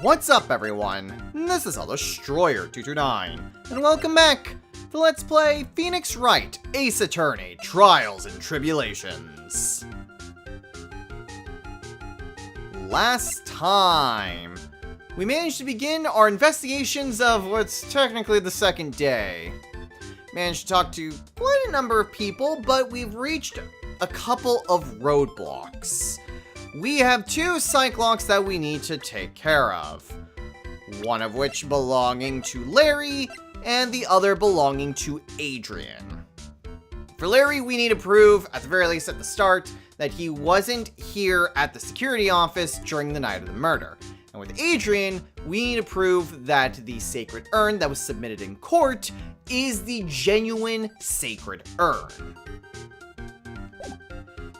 What's up, everyone? This is Destroyer229, and welcome back to Let's Play Phoenix Wright, Ace Attorney, Trials and Tribulations. Last time, we managed to begin our investigations of what's technically the second day. Managed to talk to quite a number of people, but we've reached a couple of roadblocks. We have two Cyclops that we need to take care of. One of which belonging to Larry, and the other belonging to Adrian. For Larry, we need to prove, at the very least at the start, that he wasn't here at the security office during the night of the murder. And with Adrian, we need to prove that the sacred urn that was submitted in court is the genuine sacred urn.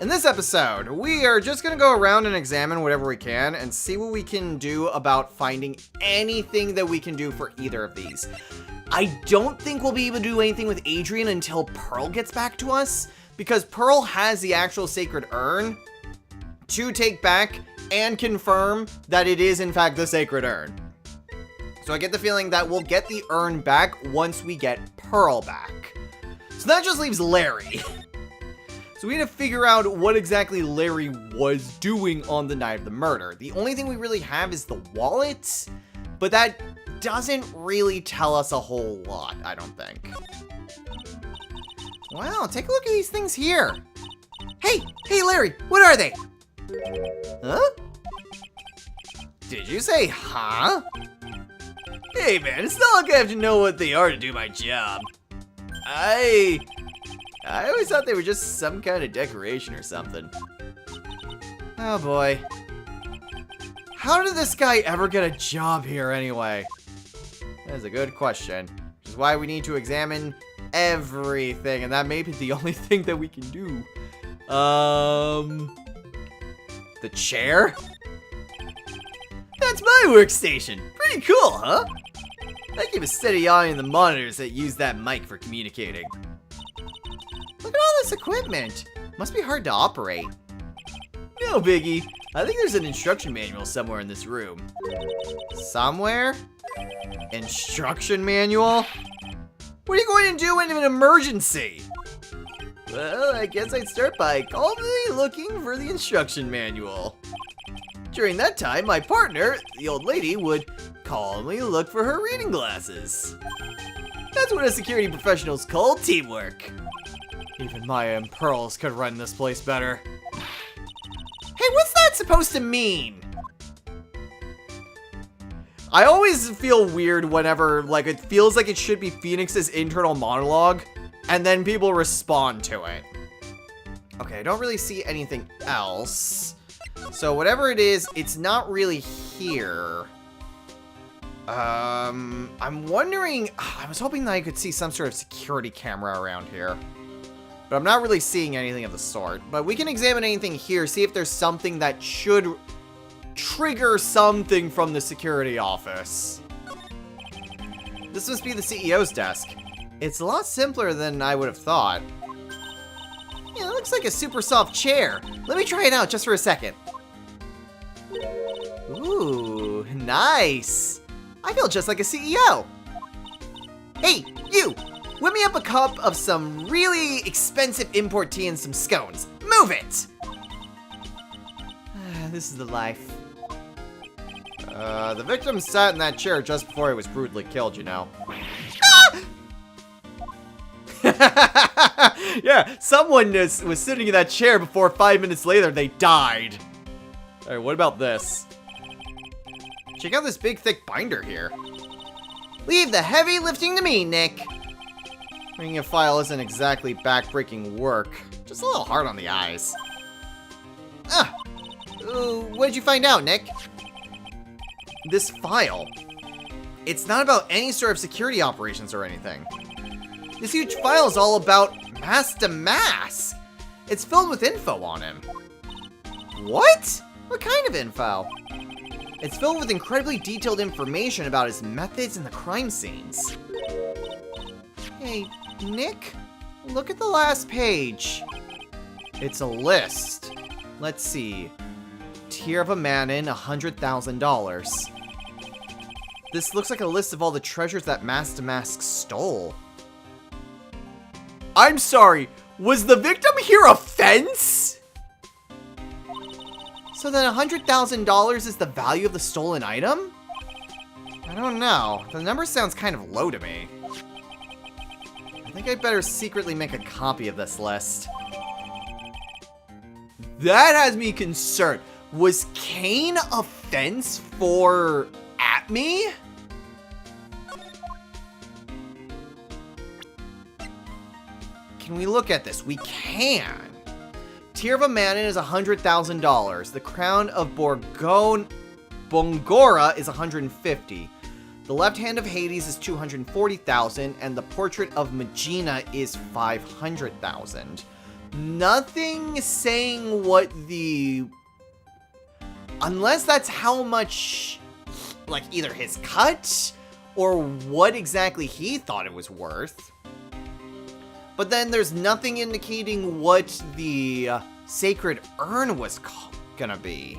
In this episode, we are just going to go around and examine whatever we can and see what we can do about finding anything that we can do for either of these. I don't think we'll be able to do anything with Adrian until Pearl gets back to us, because Pearl has the actual sacred urn to take back and confirm that it is in fact the sacred urn. So I get the feeling that we'll get the urn back once we get Pearl back. So that just leaves Larry. So we need to figure out what exactly Larry was doing on the night of the murder. The only thing we really have is the wallet, but that doesn't really tell us a whole lot, I don't think. Wow, take a look at these things here. Hey Larry, what are they? Huh? Did you say, huh? Hey man, it's not like I have to know what they are to do my job. I always thought they were just some kind of decoration or something. Oh boy. How did this guy ever get a job here anyway? That is a good question. Which is why we need to examine everything, and that may be the only thing that we can do. The chair? That's my workstation. Pretty cool, huh? I keep a steady eye on the monitors that use that mic for communicating. Look at all this equipment. Must be hard to operate. No biggie. I think there's an instruction manual somewhere in this room. Somewhere? Instruction manual? What are you going to do in an emergency? Well, I guess I'd start by calmly looking for the instruction manual. During that time, my partner, the old lady, would calmly look for her reading glasses. That's what a security professionals call teamwork. Even Maya and Pearls could run this place better. Hey, what's that supposed to mean? I always feel weird whenever, like, it feels like it should be Phoenix's internal monologue, and then people respond to it. Okay, I don't really see anything else. So whatever it is, it's not really here. I'm wondering, I was hoping that I could see some sort of security camera around here. But I'm not really seeing anything of the sort. But we can examine anything here, see if there's something that should trigger something from the security office. This must be the CEO's desk. It's a lot simpler than I would have thought. Yeah, it looks like a super soft chair. Let me try it out just for a second. Ooh, nice. I feel just like a CEO. Hey, you! Whip me up a cup of some really expensive import tea and some scones. Move it! This is the life. The victim sat in that chair just before he was brutally killed, you know. Yeah, someone was sitting in that chair before 5 minutes later they died. Alright, what about this? Check out this big thick binder here. Leave the heavy lifting to me, Nick. Reading a file isn't exactly back-breaking work. Just a little hard on the eyes. What did you find out, Nick? This file. It's not about any sort of security operations or anything. This huge file is all about mask to mask. It's filled with info on him. What? What kind of info? It's filled with incredibly detailed information about his methods in the crime scenes. Hey, Nick, look at the last page. It's a list. Let's see. Tear of a man in $100,000. This looks like a list of all the treasures that Mask to Mask stole. I'm sorry, was the victim here a fence? So then $100,000 is the value of the stolen item? I don't know. The number sounds kind of low to me. I think I'd better secretly make a copy of this list. That has me concerned. Was Cain a fence for at me? Can we look at this? We can. Tear of a Manon is $100,000. The Crown of Bongora is $150,000. The Left Hand of Hades is $240,000, and the Portrait of Megina is $500,000. Nothing saying what the... Unless that's how much, like, either his cut or what exactly he thought it was worth. But then there's nothing indicating what the Sacred Urn was gonna be.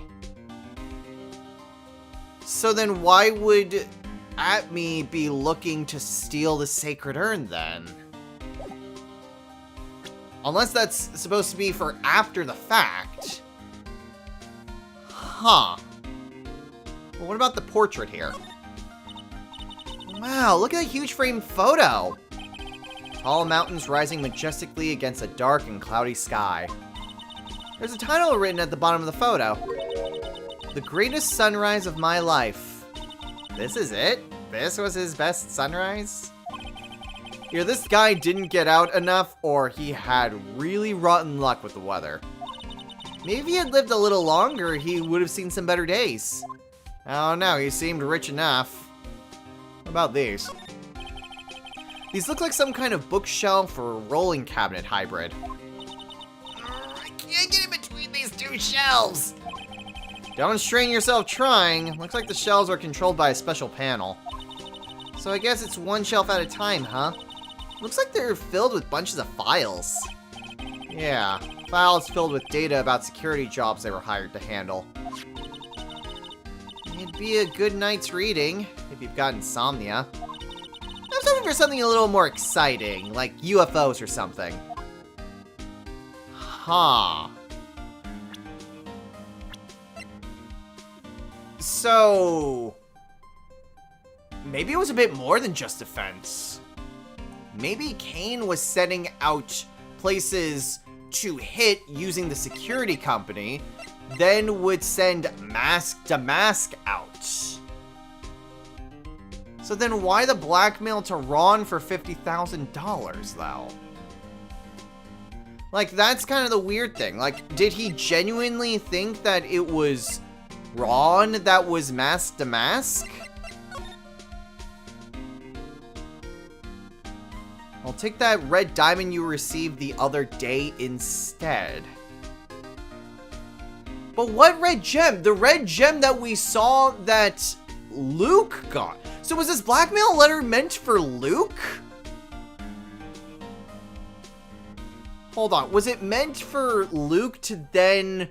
So then why would Atme be looking to steal the Sacred Urn then? Unless that's supposed to be for after the fact. Huh. Well, what about the portrait here? Wow, look at that huge framed photo. Tall mountains rising majestically against a dark and cloudy sky. There's a title written at the bottom of the photo. The greatest sunrise of my life. This is it? This was his best sunrise? Either this guy didn't get out enough, or he had really rotten luck with the weather. Maybe if he had lived a little longer, he would have seen some better days. Oh no, he seemed rich enough. What about these? These look like some kind of bookshelf or rolling cabinet hybrid. I can't get in between these two shelves! Don't strain yourself trying. Looks like the shelves are controlled by a special panel. So I guess it's one shelf at a time, huh? Looks like they're filled with bunches of files. Yeah, files filled with data about security jobs they were hired to handle. It'd be a good night's reading, if you've got insomnia. I was hoping for something a little more exciting, like UFOs or something. Huh. So... maybe it was a bit more than just a fence. Maybe Cain was setting out places to hit using the security company, then would send Mask to Mask out. So then why the blackmail to Ron for $50,000 though? Like, that's kind of the weird thing. Like, did he genuinely think that it was Ron that was Mask to Mask? I'll take that red diamond you received the other day instead. But what red gem? The red gem that we saw that Luke got. So was this blackmail letter meant for Luke? Hold on. Was it meant for Luke to then...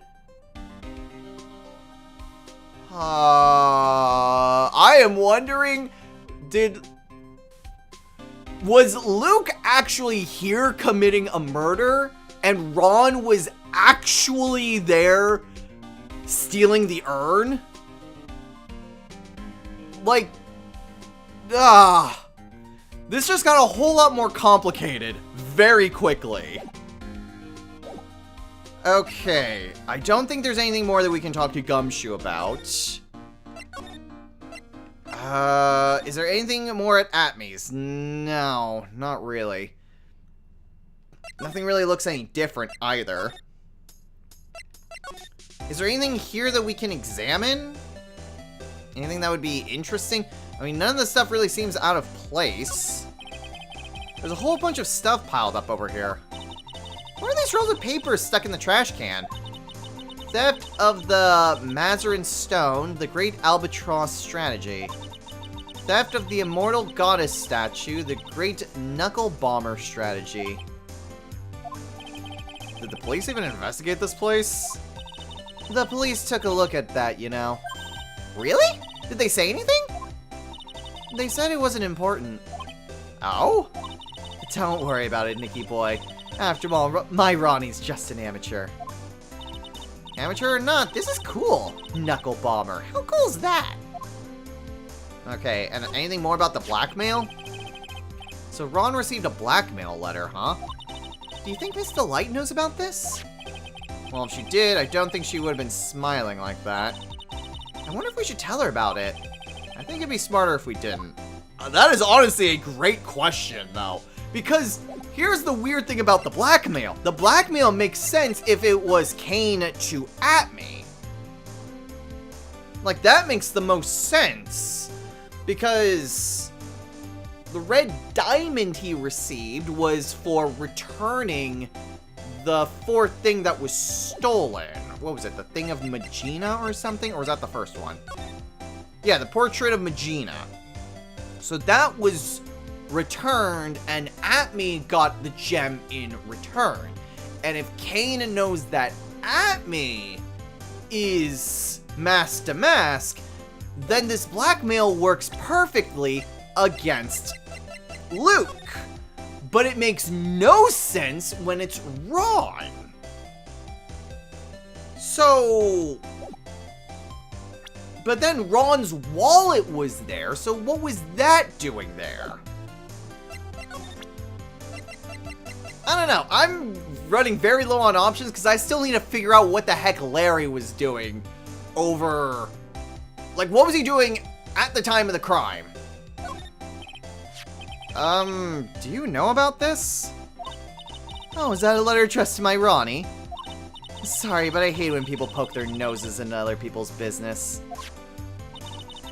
I am wondering, was Luke actually here committing a murder, and Ron was actually there stealing the urn? Like, this just got a whole lot more complicated very quickly. Okay, I don't think there's anything more that we can talk to Gumshoe about. Is there anything more at Atme's? No, not really. Nothing really looks any different either. Is there anything here that we can examine? Anything that would be interesting? I mean, none of this stuff really seems out of place. There's a whole bunch of stuff piled up over here. What are these rolls of paper stuck in the trash can? Theft of the Mazarin Stone, the Great Albatross Strategy. Theft of the Immortal Goddess Statue, the Great Knuckle Bomber Strategy. Did the police even investigate this place? The police took a look at that, you know. Really? Did they say anything? They said it wasn't important. Oh? Don't worry about it, Nicky boy. After all, my Ronnie's just an amateur. Amateur or not, this is cool, Knuckle Bomber. How cool is that? Okay, and anything more about the blackmail? So Ron received a blackmail letter, huh? Do you think Miss Delight knows about this? Well, if she did, I don't think she would have been smiling like that. I wonder if we should tell her about it. I think it'd be smarter if we didn't. That is honestly a great question, though. Because here's the weird thing about the blackmail. The blackmail makes sense if it was Kane to Atme. Like, that makes the most sense. Because the red diamond he received was for returning the fourth thing that was stolen. What was it? The Thing of Magina or something? Or was that the first one? Yeah, the Portrait of Magina. So that was returned, and Atme got the gem in return. And if Kane knows that Atme is Mask to Mask, then this blackmail works perfectly against Luke. But it makes no sense when it's Ron. So... But then Ron's wallet was there, so what was that doing there? I don't know. I'm running very low on options because I still need to figure out what the heck Larry was doing over... Like, what was he doing at the time of the crime? Do you know about this? Oh, is that a letter addressed to my Ronnie? Sorry, but I hate when people poke their noses into other people's business.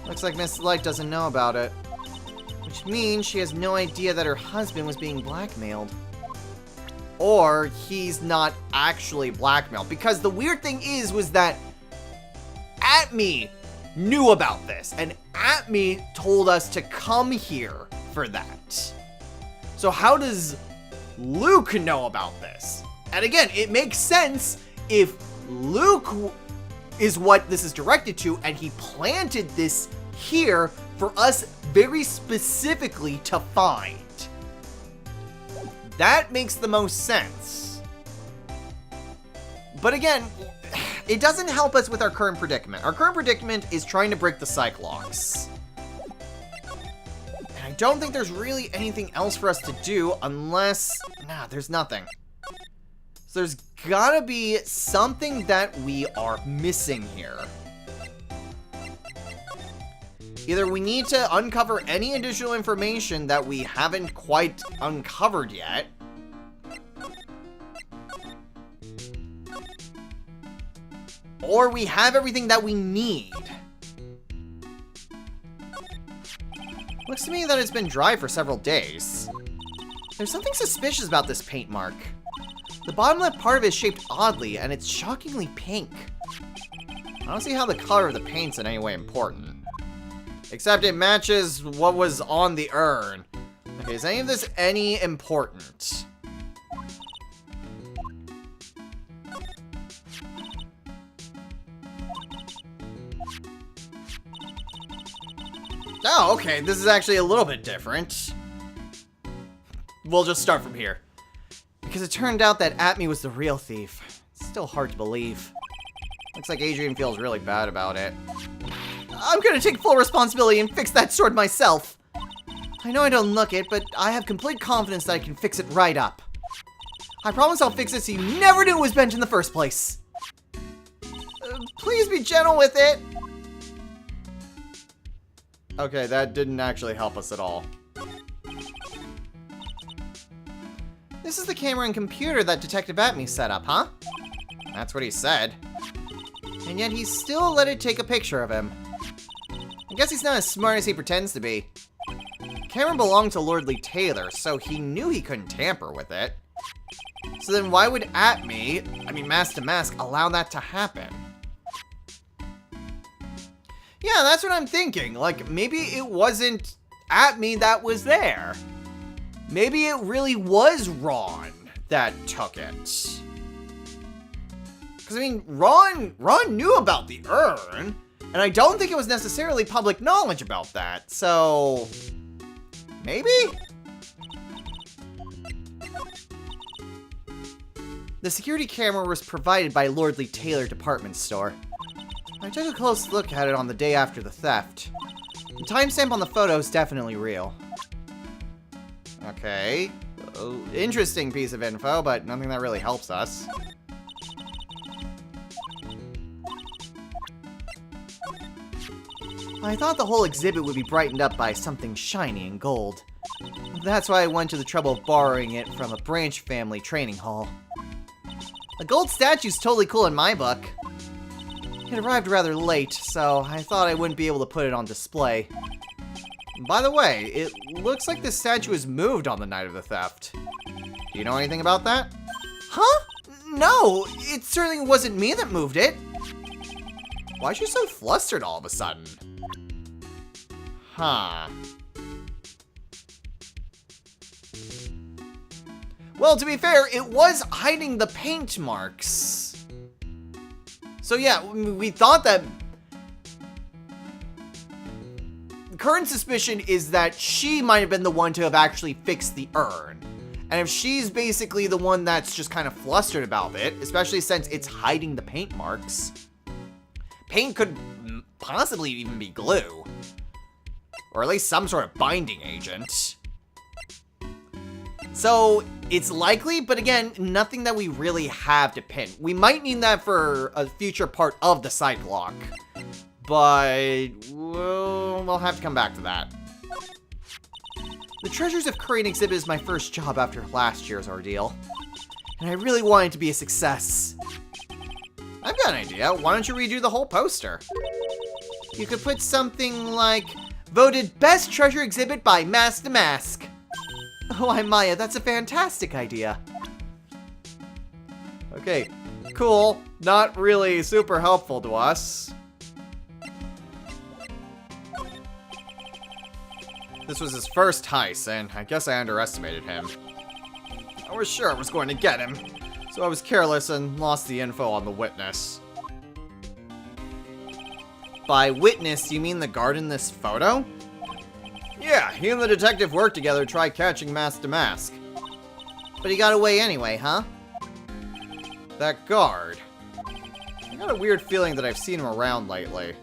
Looks like Miss Light doesn't know about it. Which means she has no idea that her husband was being blackmailed. Or he's not actually blackmailed. Because the weird thing was that Atme knew about this. And Atme told us to come here for that. So how does Luke know about this? And again, it makes sense if Luke is what this is directed to, and he planted this here for us very specifically to find. That makes the most sense. But again, it doesn't help us with our current predicament. Our current predicament is trying to break the Cyclops. And I don't think there's really anything else for us to do unless... Nah, there's nothing. So there's gotta be something that we are missing here. Either we need to uncover any additional information that we haven't quite uncovered yet, or we have everything that we need. Looks to me that it's been dry for several days. There's something suspicious about this paint mark. The bottom left part of it is shaped oddly, and it's shockingly pink. I don't see how the color of the paint's in any way important. Except it matches what was on the urn. Okay, is any of this any important? Oh, okay, this is actually a little bit different. We'll just start from here. Because it turned out that Atme was the real thief. It's still hard to believe. Looks like Adrian feels really bad about it. I'm gonna take full responsibility and fix that sword myself. I know I don't look it, but I have complete confidence that I can fix it right up. I promise I'll fix it so you never knew it was bent in the first place. Please be gentle with it. Okay, that didn't actually help us at all. This is the camera and computer that Detective Atme set up, huh? That's what he said. And yet he still let it take a picture of him. I guess he's not as smart as he pretends to be. The camera belonged to Lordly Taylor, so he knew he couldn't tamper with it. So then why would Mask to Mask, allow that to happen? Yeah, that's what I'm thinking. Like, maybe it wasn't Atme that was there. Maybe it really was Ron that took it. Because, I mean, Ron knew about the urn. And I don't think it was necessarily public knowledge about that, so... maybe? The security camera was provided by Lordly Taylor Department Store. I took a close look at it on the day after the theft. The timestamp on the photo is definitely real. Okay. Interesting piece of info, but nothing that really helps us. I thought the whole exhibit would be brightened up by something shiny and gold. That's why I went to the trouble of borrowing it from a branch family training hall. A gold statue's totally cool in my book. It arrived rather late, so I thought I wouldn't be able to put it on display. By the way, it looks like the statue was moved on the night of the theft. Do you know anything about that? Huh? No, it certainly wasn't me that moved it. Why's she so flustered all of a sudden? Huh. Well, to be fair, it was hiding the paint marks. So yeah, we thought that... The current suspicion is that she might have been the one to have actually fixed the urn. And if she's basically the one that's just kind of flustered about it, especially since it's hiding the paint marks, paint could possibly even be glue. Or at least some sort of binding agent. So, it's likely, but again, nothing that we really have to pin. We might need that for a future part of the psych lock. But, we'll have to come back to that. The Treasures of Korean exhibit is my first job after last year's ordeal. And I really want it to be a success. I've got an idea. Why don't you redo the whole poster? You could put something like, voted best treasure exhibit by Mask to Mask. Oh, Maya, that's a fantastic idea. Okay, cool. Not really super helpful to us. This was his first heist, and I guess I underestimated him. I was sure I was going to get him, so I was careless and lost the info on the witness. By witness, you mean the guard in this photo? Yeah, he and the detective worked together to try catching Mask to Mask. But he got away anyway, huh? That guard. I got a weird feeling that I've seen him around lately.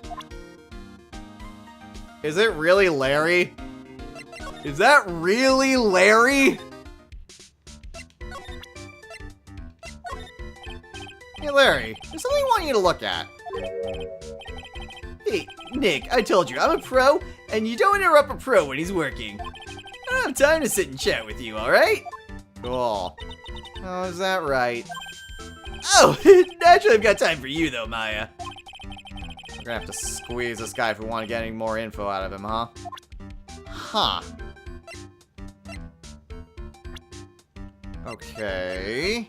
Is it really Larry? Is that really Larry? Hey Larry, there's something I want you to look at. Hey, Nick, I told you, I'm a pro, and you don't interrupt a pro when he's working. I don't have time to sit and chat with you, alright? Cool. Oh, is that right? Oh, naturally I've got time for you though, Maya. We're gonna have to squeeze this guy if we want to get any more info out of him, huh? Huh. Okay.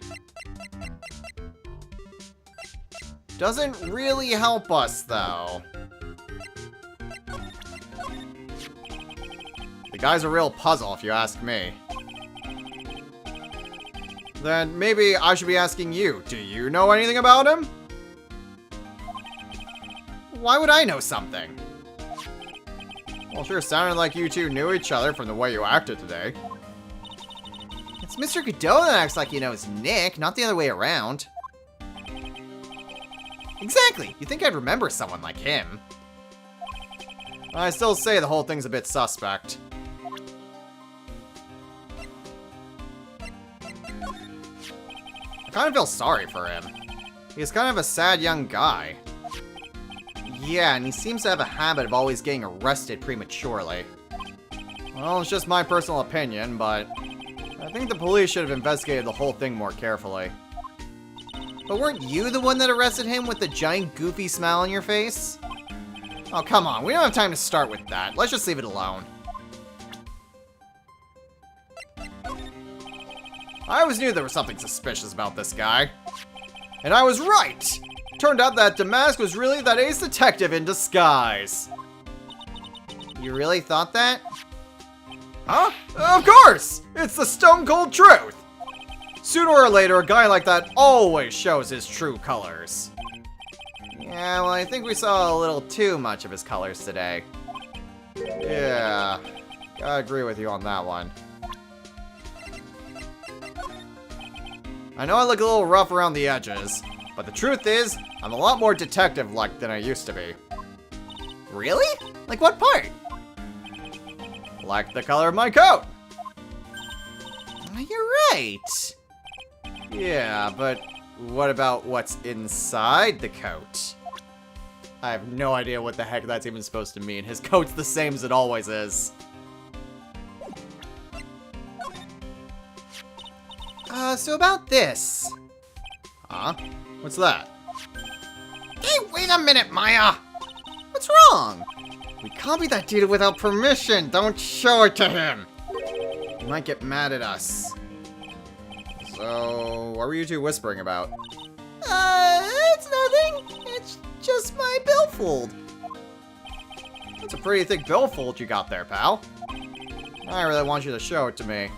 Doesn't really help us, though. The guy's a real puzzle, if you ask me. Then maybe I should be asking you, do you know anything about him? Why would I know something? Well, sure sounded like you two knew each other from the way you acted today. It's Mr. Godot that acts like he knows Nick, not the other way around. Exactly! You'd think I'd remember someone like him. I still say the whole thing's a bit suspect. I kind of feel sorry for him. He's kind of a sad young guy. Yeah, and he seems to have a habit of always getting arrested prematurely. Well, it's just my personal opinion, but I think the police should have investigated the whole thing more carefully. But weren't you the one that arrested him with the giant goofy smile on your face? Oh, come on, we don't have time to start with that. Let's just leave it alone. I always knew there was something suspicious about this guy. And I was right! Turned out that Damask was really that ace detective in disguise. You really thought that? Huh? Of course! It's the stone cold truth! Sooner or later, a guy like that always shows his true colors. Yeah, well, I think we saw a little too much of his colors today. Yeah, I agree with you on that one. I know I look a little rough around the edges, but the truth is, I'm a lot more detective-like than I used to be. Really? Like what part? Like the color of my coat. You're right. Yeah, but what about what's inside the coat? I have no idea what the heck that's even supposed to mean. His coat's the same as it always is. So about this. Huh? What's that? Hey, wait a minute, Maya! What's wrong? We copied that data without permission. Don't show it to him. He might get mad at us. So, what were you two whispering about? It's nothing. It's just my billfold. That's a pretty thick billfold you got there, pal. I really want you to show it to me.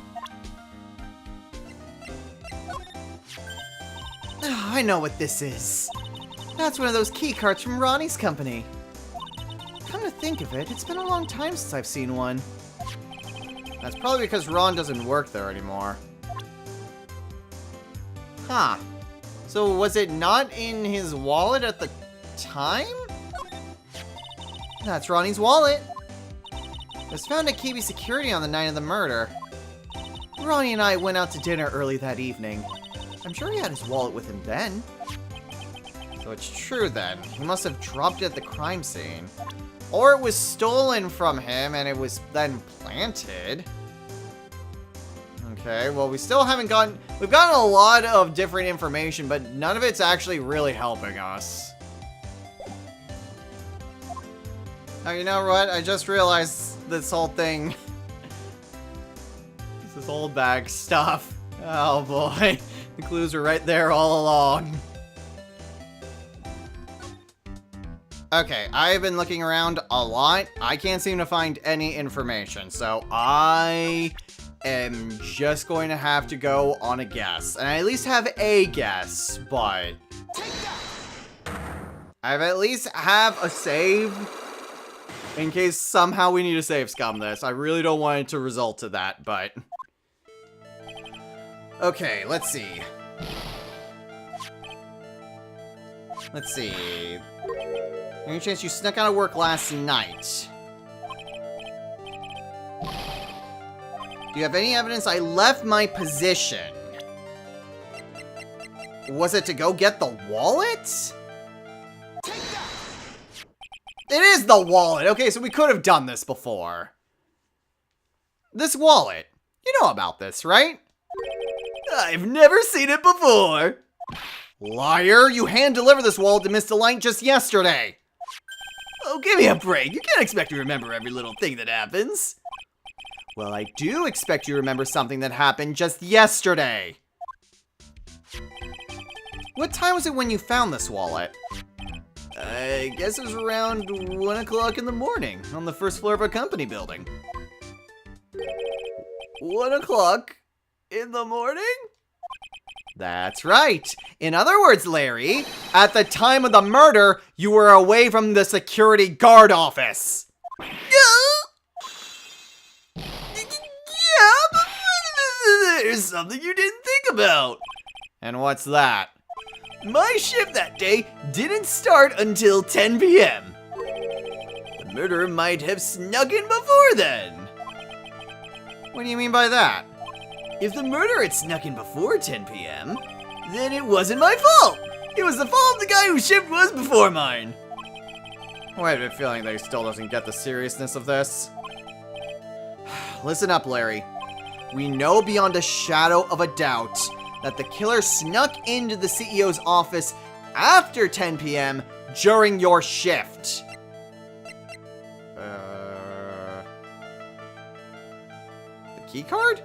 Oh, I know what this is. That's one of those key cards from Ronnie's company. Come to think of it, it's been a long time since I've seen one. That's probably because Ron doesn't work there anymore. Huh. So was it not in his wallet at the time? That's Ronnie's wallet. It was found at KB Security on the night of the murder. Ronnie and I went out to dinner early that evening. I'm sure he had his wallet with him then. So it's true then. He must have dropped it at the crime scene. Or it was stolen from him and it was then planted. Okay, well we still haven't gotten... We've gotten a lot of different information, but none of it's actually really helping us. Oh, you know what? I just realized this whole thing... This is old bag stuff. Oh boy. The clues are right there all along. Okay, I've been looking around a lot. I can't seem to find any information, so I am just going to have to go on a guess. And I at least have a guess, but I've at least have a save in case somehow we need to save scum this. I really don't want it to result to that, but... Okay, let's see. Let's see. Any chance you snuck out of work last night? Do you have any evidence I left my position? Was it to go get the wallet? It is the wallet! Okay, so we could have done this before. This wallet. You know about this, right? I've never seen it before. Liar, you hand-delivered this wallet to Miss Delight just yesterday. Oh, give me a break. You can't expect me to remember every little thing that happens. Well, I do expect you to remember something that happened just yesterday. What time was it when you found this wallet? I guess it was around 1 o'clock in the morning on the first floor of a company building. 1 o'clock in the morning? That's right. In other words, Larry, at the time of the murder, you were away from the security guard office. Yeah, but there's something you didn't think about. And what's that? My shift that day didn't start until 10 p.m. The murderer might have snuck in before then. What do you mean by that? If the murderer had snuck in before 10 p.m., then it wasn't my fault. It was the fault of the guy whose shift was before mine. I have a feeling that he still doesn't get the seriousness of this. Listen up, Larry. We know beyond a shadow of a doubt that the killer snuck into the CEO's office after 10 p.m. during your shift. The key card?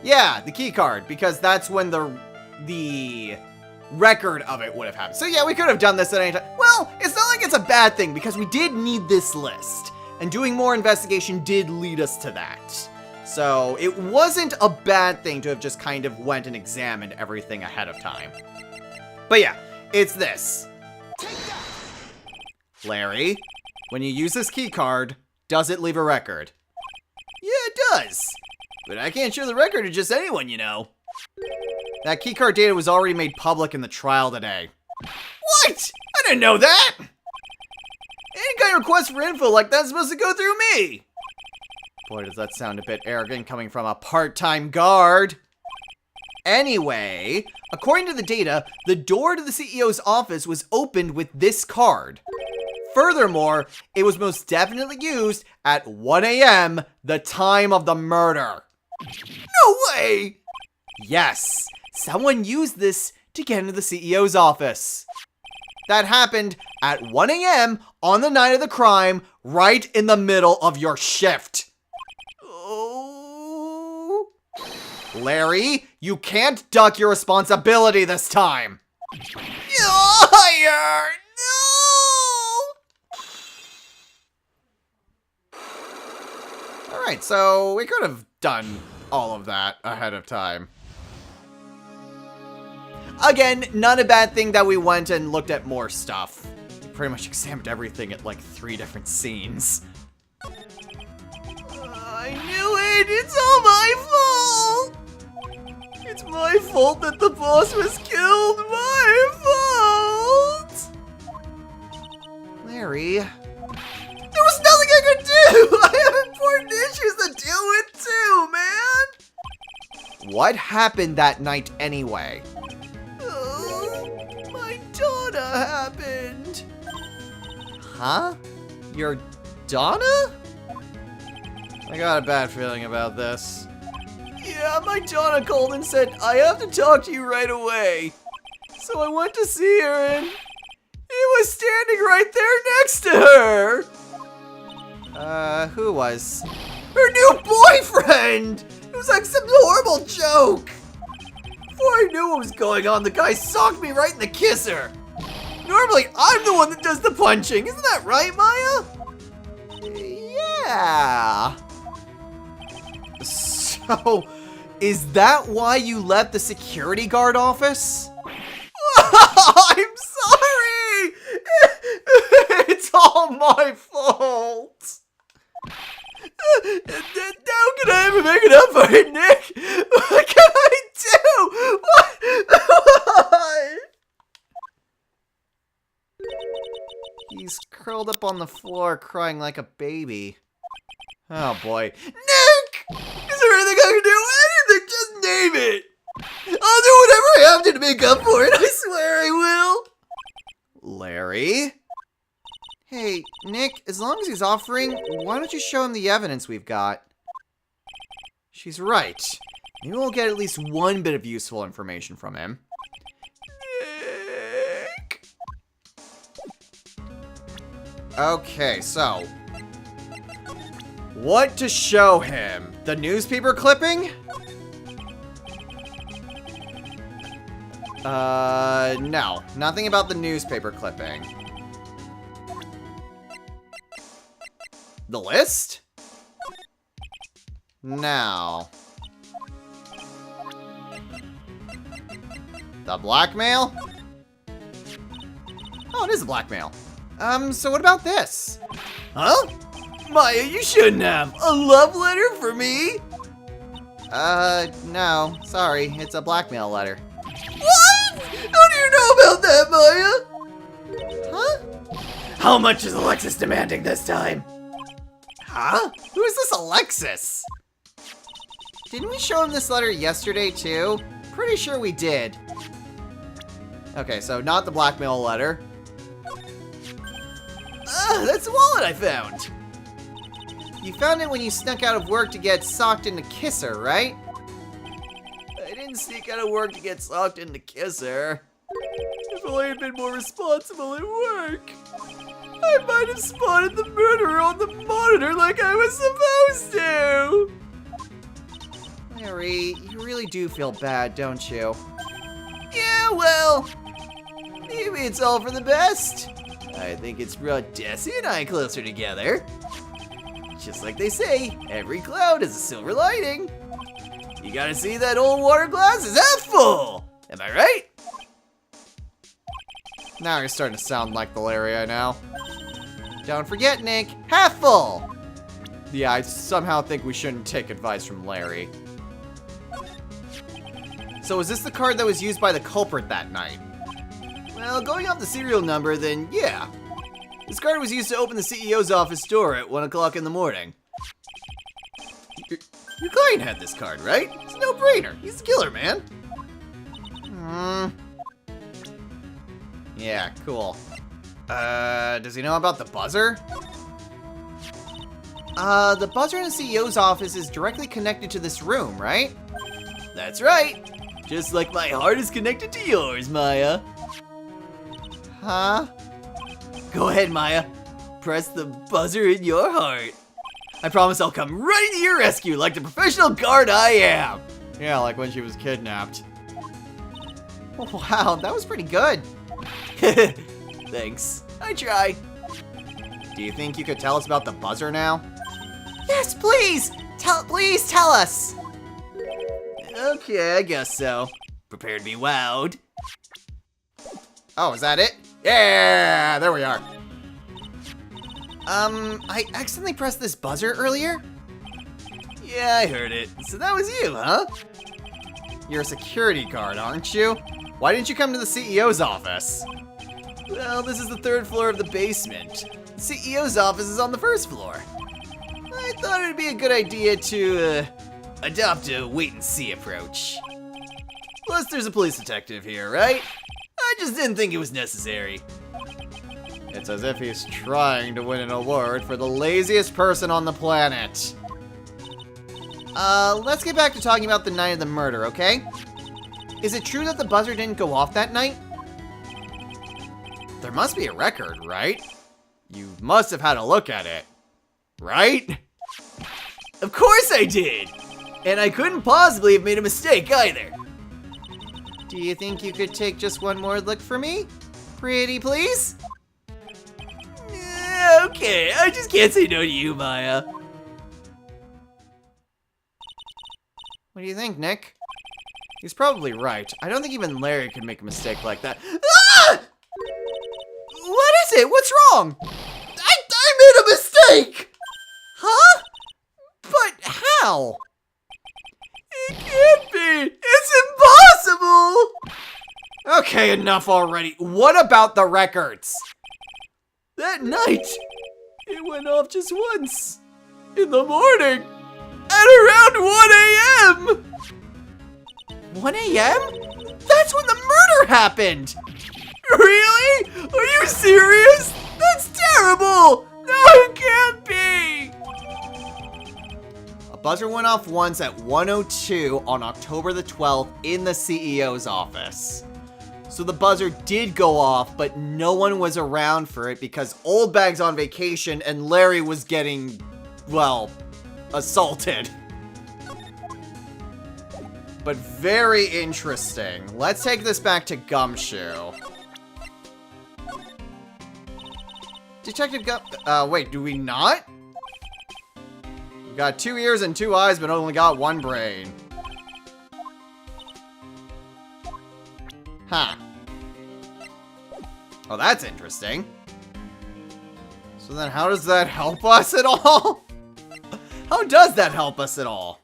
Yeah, the key card, because that's when the record of it would have happened. So yeah, we could have done this at any time. Well, it's not like it's a bad thing, because we did need this list. And doing more investigation did lead us to that. So it wasn't a bad thing to have just kind of went and examined everything ahead of time. But yeah, it's this. Larry, when you use this key card, does it leave a record? Yeah, it does. But I can't show the record to just anyone, you know. That keycard data was already made public in the trial today. What? I didn't know that! Any kind of request for info like that's supposed to go through me! Boy, does that sound a bit arrogant coming from a part-time guard. Anyway, according to the data, the door to the CEO's office was opened with this card. Furthermore, it was most definitely used at 1 a.m., the time of the murder. No way! Yes, someone used this to get into the CEO's office. That happened at 1 a.m. on the night of the crime, right in the middle of your shift. Oh. Larry, you can't duck your responsibility this time. Liar! No! Alright, so we could have done all of that ahead of time. Again, not a bad thing that we went and looked at more stuff. We pretty much examined everything at like 3 different scenes. I knew it! It's all my fault! It's my fault that the boss was killed! My fault! Larry... There was nothing I could do! I have important issues to deal with too, man! What happened that night anyway? My Donna happened. Huh? Your Donna? I got a bad feeling about this. Yeah, my Donna called and said, I have to talk to you right away. So I went to see her and he was standing right there next to her. Who was? Her new boyfriend! It was like some horrible joke. Before I knew what was going on, the guy socked me right in the kisser. Normally, I'm the one that does the punching. Isn't that right, Maya? Yeah. So, is that why you left the security guard office? I'm sorry! It's all my fault. How can I ever make it up for it, Nick? What can I do? What? He's curled up on the floor crying like a baby. Oh boy. Nick! Is there anything I can do? Anything! Just name it! I'll do whatever I have to make up for it. I swear I will. Larry? Hey, Nick, as long as he's offering, why don't you show him the evidence we've got? She's right. Maybe we'll get at least one bit of useful information from him. Nick. Okay, so... what to show him? The newspaper clipping? No. Nothing about the newspaper clipping. The list? No. The blackmail? Oh, it is a blackmail. So what about this? Huh? Maya, you shouldn't have. A love letter for me? No. Sorry. It's a blackmail letter. What? How do you know about that, Maya? Huh? How much is Alexis demanding this time? Huh? Who is this Alexis? Didn't we show him this letter yesterday, too? Pretty sure we did. Okay, so not the blackmail letter. That's the wallet I found. You found it when you snuck out of work to get socked into Kisser, right? I didn't sneak out of work to get socked into Kisser. If only I'd been more responsible at work. I might have spotted the murderer on the monitor like I was supposed to! Larry, you really do feel bad, don't you? Yeah, well, maybe it's all for the best. I think it's brought Jessie and I closer together. Just like they say, every cloud has a silver lining. You gotta see that old water glass is half full. Am I right? Now you're starting to sound like the Larry I know. Don't forget, Nick, half full! Yeah, I somehow think we shouldn't take advice from Larry. So is this the card that was used by the culprit that night? Well, going off the serial number, then yeah. This card was used to open the CEO's office door at 1 o'clock in the morning. Your client had this card, right? It's a no-brainer. He's the killer, man. Yeah, cool. Does he know about the buzzer? The buzzer in the CEO's office is directly connected to this room, right? That's right. Just like my heart is connected to yours, Maya. Huh? Go ahead, Maya. Press the buzzer in your heart. I promise I'll come right to your rescue like the professional guard I am. Yeah, like when she was kidnapped. Wow, that was pretty good. Thanks. I try. Do you think you could tell us about the buzzer now? Yes, please! Please tell us! Okay, I guess so. Prepare to be wowed. Oh, is that it? Yeah, there we are. I accidentally pressed this buzzer earlier? Yeah, I heard it. So that was you, huh? You're a security guard, aren't you? Why didn't you come to the CEO's office? Well, this is the 3rd floor of the basement. The CEO's office is on the 1st floor. I thought it would be a good idea to, adopt a wait-and-see approach. Plus, there's a police detective here, right? I just didn't think it was necessary. It's as if he's trying to win an award for the laziest person on the planet. Let's get back to talking about the night of the murder, okay? Is it true that the buzzer didn't go off that night? There must be a record, right? You must have had a look at it, right? Of course I did! And I couldn't possibly have made a mistake either. Do you think you could take just one more look for me? Pretty please? Okay, I just can't say no to you, Maya. What do you think, Nick? He's probably right. I don't think even Larry could make a mistake like that. Ah! What is it? What's wrong? I made a mistake! Huh? But how? It can't be! It's impossible! Okay, enough already. What about the records? That night, it went off just once. In the morning. At around 1 a.m. 1 a.m.? That's when the murder happened! Really? Are you serious? That's terrible! No, it can't be! A buzzer went off once at 1:02 on October the 12th in the CEO's office. So the buzzer did go off, but no one was around for it because Old Bag's on vacation and Larry was getting, well, assaulted. But very interesting. Let's take this back to Gumshoe. Detective wait, do we not? We've got 2 ears and 2 eyes, but only got 1 brain. Huh. Oh, that's interesting. So then how does that help us at all? How does that help us at all?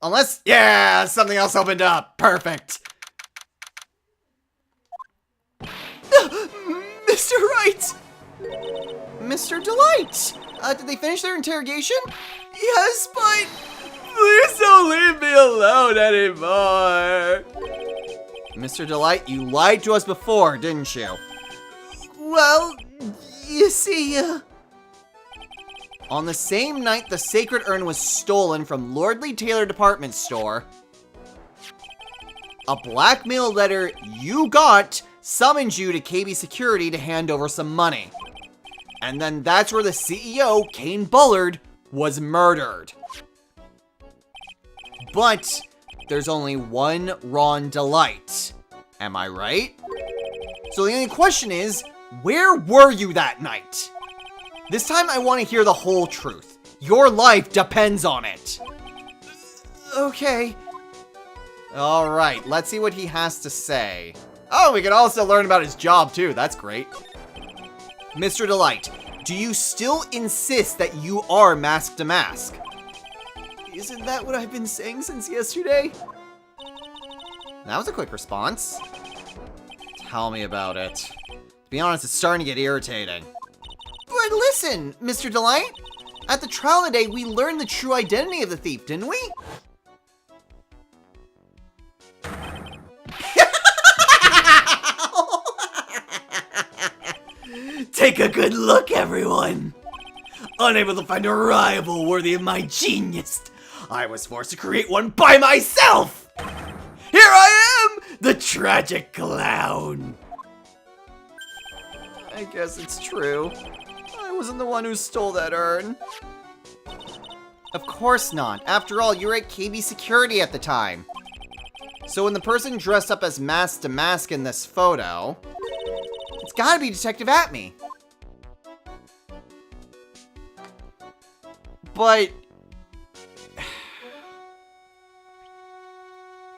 Unless, yeah, something else opened up. Perfect. Mr. Wright! Mr. Delight! Did they finish their interrogation? Yes, but please don't leave me alone anymore. Mr. Delight, you lied to us before, didn't you? Well, you see, On the same night the sacred urn was stolen from Lordly Taylor Department Store, a blackmail letter you got summoned you to KB Security to hand over some money. And then that's where the CEO, Kane Bullard, was murdered. But there's only one Ron Delight. Am I right? So the only question is, where were you that night? This time I want to hear the whole truth. Your life depends on it. Okay. Alright, let's see what he has to say. Oh, we can also learn about his job too. That's great. Mr. Delight, do you still insist that you are Mask to Mask? Isn't that what I've been saying since yesterday? That was a quick response. Tell me about it. To be honest, it's starting to get irritating. But listen, Mr. Delight. At the trial today, we learned the true identity of the thief, didn't we? Take a good look, everyone! Unable to find a rival worthy of my genius, I was forced to create one by myself! Here I am, the tragic clown! I guess it's true. I wasn't the one who stole that urn. Of course not. After all, you were at KB Security at the time. So when the person dressed up as Mask to Mask in this photo, it's gotta be Detective Atme. But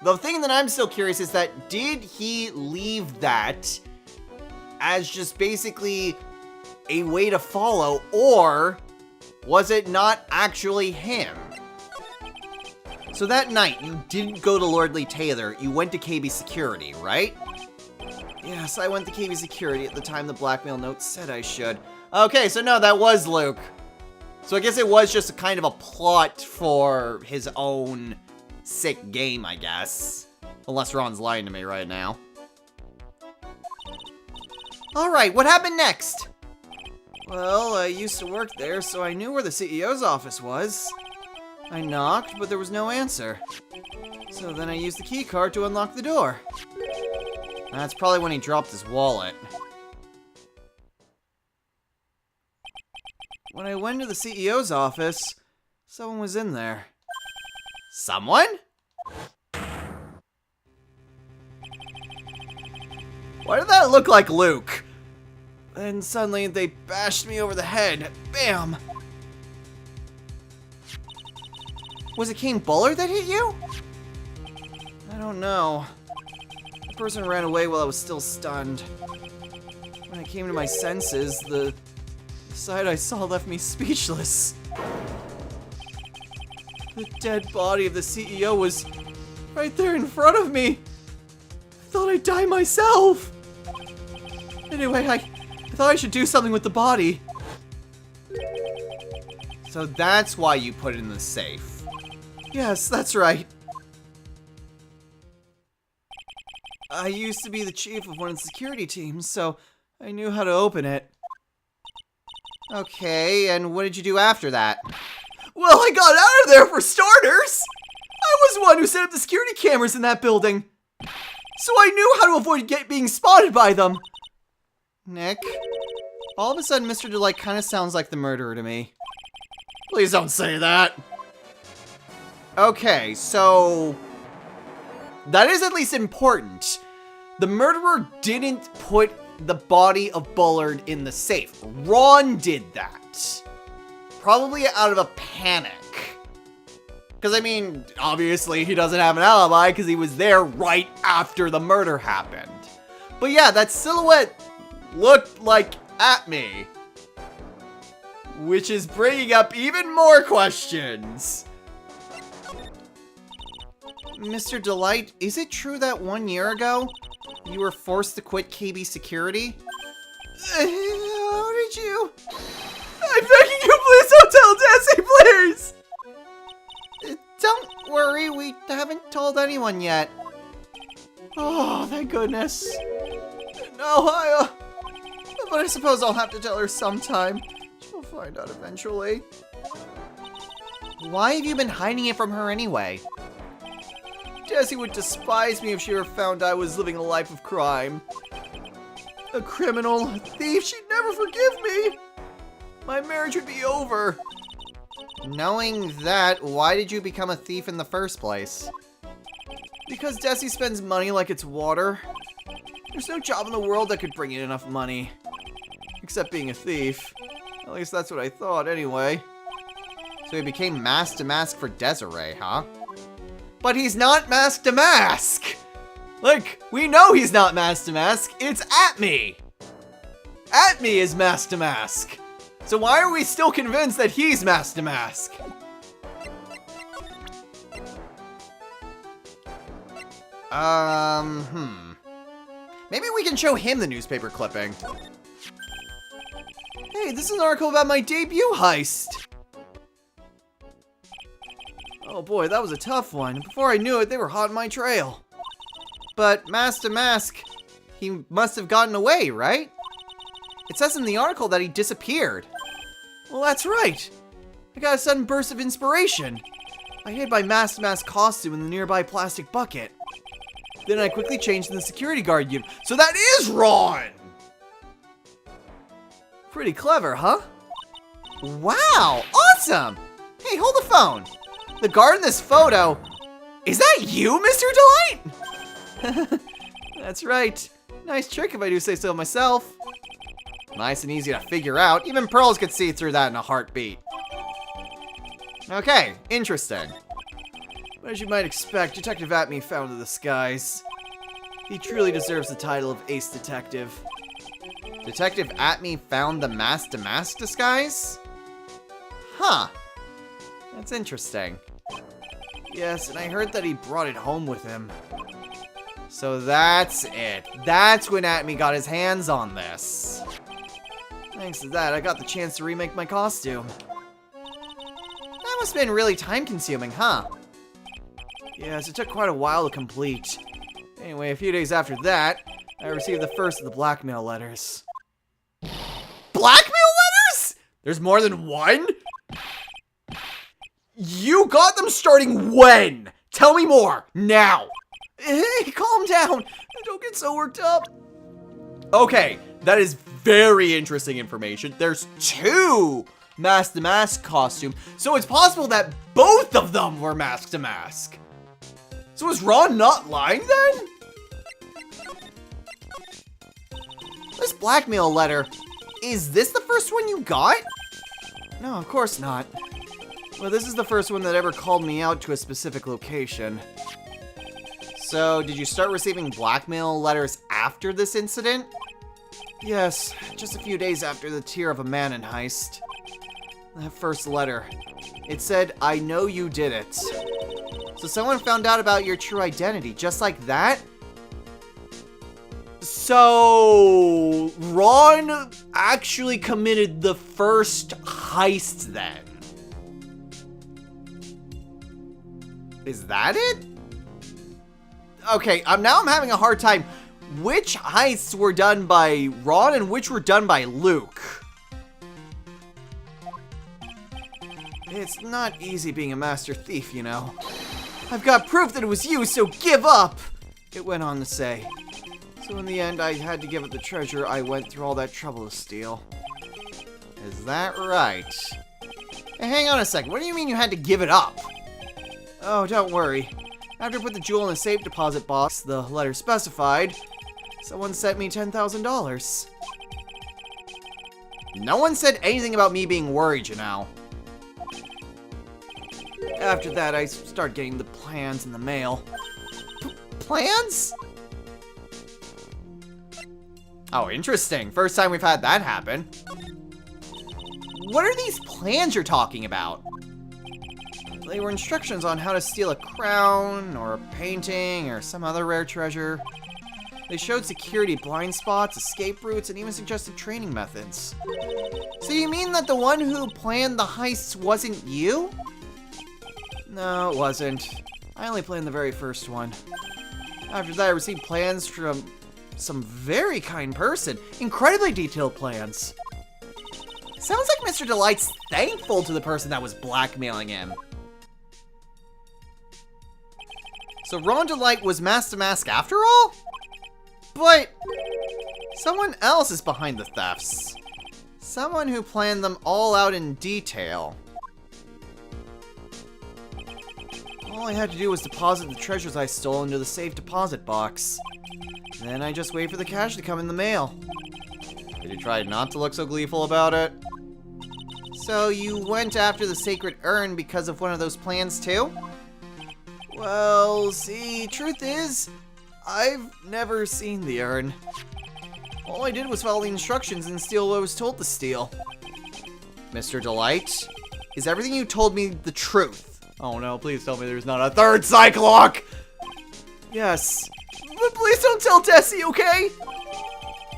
the thing that I'm still curious is that did he leave that as just basically a way to follow, or was it not actually him? So that night, you didn't go to Lordly Taylor, you went to KB Security, right? Yes, I went to KB Security at the time the blackmail note said I should. Okay, so no, that was Luke. So I guess it was just a kind of a plot for his own sick game, I guess. Unless Ron's lying to me right now. Alright, what happened next? Well, I used to work there, so I knew where the CEO's office was. I knocked, but there was no answer. So then I used the key card to unlock the door. That's probably when he dropped his wallet. When I went to the CEO's office, someone was in there. Someone? Why did that look like Luke? And suddenly they bashed me over the head. Bam! Was it King Bullard that hit you? I don't know. The person ran away while I was still stunned. When I came to my senses, the sight I saw left me speechless. The dead body of the CEO was right there in front of me. I thought I'd die myself. Anyway, I thought I should do something with the body. So that's why you put it in the safe. Yes, that's right. I used to be the chief of one of the security teams, so I knew how to open it. Okay, and what did you do after that? Well, I got out of there for starters! I was the one who set up the security cameras in that building. So I knew how to avoid being spotted by them. Nick, all of a sudden Mr. Delight kind of sounds like the murderer to me. Please don't say that. Okay, so that is at least important. The murderer didn't put the body of Bullard in the safe. Ron did that. Probably out of a panic. Because, I mean, obviously he doesn't have an alibi because he was there right after the murder happened. But yeah, that silhouette looked like Atme. Which is bringing up even more questions. Mr. Delight, is it true that 1 year ago, you were forced to quit KB Security? How did you? I'm begging you, please don't tell Desi, please! Don't worry, we haven't told anyone yet. Oh, thank goodness. No, but I suppose I'll have to tell her sometime. She'll find out eventually. Why have you been hiding it from her anyway? Desi would despise me if she ever found I was living a life of crime. A criminal, a thief, she'd never forgive me. My marriage would be over. Knowing that, why did you become a thief in the first place? Because Desi spends money like it's water. There's no job in the world that could bring in enough money. Except being a thief. At least that's what I thought, anyway. So he became Mask to Mask for Desiree, huh? But he's not Mask to Mask! Like, we know he's not Mask to Mask. It's Atme! Atme is Mask to Mask. So why are we still convinced that he's Mask to Mask? Maybe we can show him the newspaper clipping. Hey, this is an article about my debut heist. Oh boy, that was a tough one. Before I knew it, they were hot on my trail. But Mask to Mask, he must have gotten away, right? It says in the article that he disappeared. Well, that's right. I got a sudden burst of inspiration. I hid my Mask to Mask costume in the nearby plastic bucket. Then I quickly changed in the security guard unit. So that is Ron! Pretty clever, huh? Wow, awesome! Hey, hold the phone. The guard in this photo, is that you, Mr. Delight? That's right. Nice trick if I do say so myself. Nice and easy to figure out. Even Pearls could see through that in a heartbeat. Okay, interesting. But as you might expect, Detective Atme fell into the skies. He truly deserves the title of Ace Detective. Detective Atme found the Mask to Mask disguise? Huh. That's interesting. Yes, and I heard that he brought it home with him. So that's it. That's when Atme got his hands on this. Thanks to that, I got the chance to remake my costume. That must have been really time-consuming, huh? Yes, it took quite a while to complete. Anyway, a few days after that, I received the first of the blackmail letters. Blackmail letters? There's more than one? You got them starting when? Tell me more, now. Hey, calm down. Don't get so worked up. Okay, that is very interesting information. There's two Mask to Mask costumes, so it's possible that both of them were Mask to Mask. So is Ron not lying then? This blackmail letter, is this the first one you got? No, of course not. Well, this is the first one that ever called me out to a specific location. So, did you start receiving blackmail letters after this incident? Yes, just a few days after the Tear of a Manon heist. That first letter, it said, "I know you did it." So someone found out about your true identity, just like that? So, Ron actually committed the first heist then? Is that it? Okay, now I'm having a hard time. Which heists were done by Ron and which were done by Luke? It's not easy being a master thief, you know. I've got proof that it was you, so give up! It went on to say. So in the end, I had to give up the treasure I went through all that trouble to steal. Is that right? Hey, hang on a second, what do you mean you had to give it up? Oh, don't worry. After I put the jewel in the safe deposit box the letter specified, someone sent me $10,000. No one said anything about me being worried, you know. After that, I started getting the plans in the mail. Plans? Oh, interesting. First time we've had that happen. What are these plans you're talking about? They were instructions on how to steal a crown, or a painting, or some other rare treasure. They showed security blind spots, escape routes, and even suggested training methods. So you mean that the one who planned the heists wasn't you? No, it wasn't. I only planned the very first one. After that, I received plans from some very kind person. Incredibly detailed plans. Sounds like Mr. Delight's thankful to the person that was blackmailing him. So Ron Delight was Mask to Mask after all? But someone else is behind the thefts. Someone who planned them all out in detail. All I had to do was deposit the treasures I stole into the safe deposit box. Then I just wait for the cash to come in the mail. Did you try not to look so gleeful about it? So you went after the sacred urn because of one of those plans too? Well, see, truth is, I've never seen the urn. All I did was follow the instructions and steal what I was told to steal. Mr. Delight, is everything you told me the truth? Oh no, please tell me there's not a third Cyclock! Yes. But please don't tell Tessie, okay?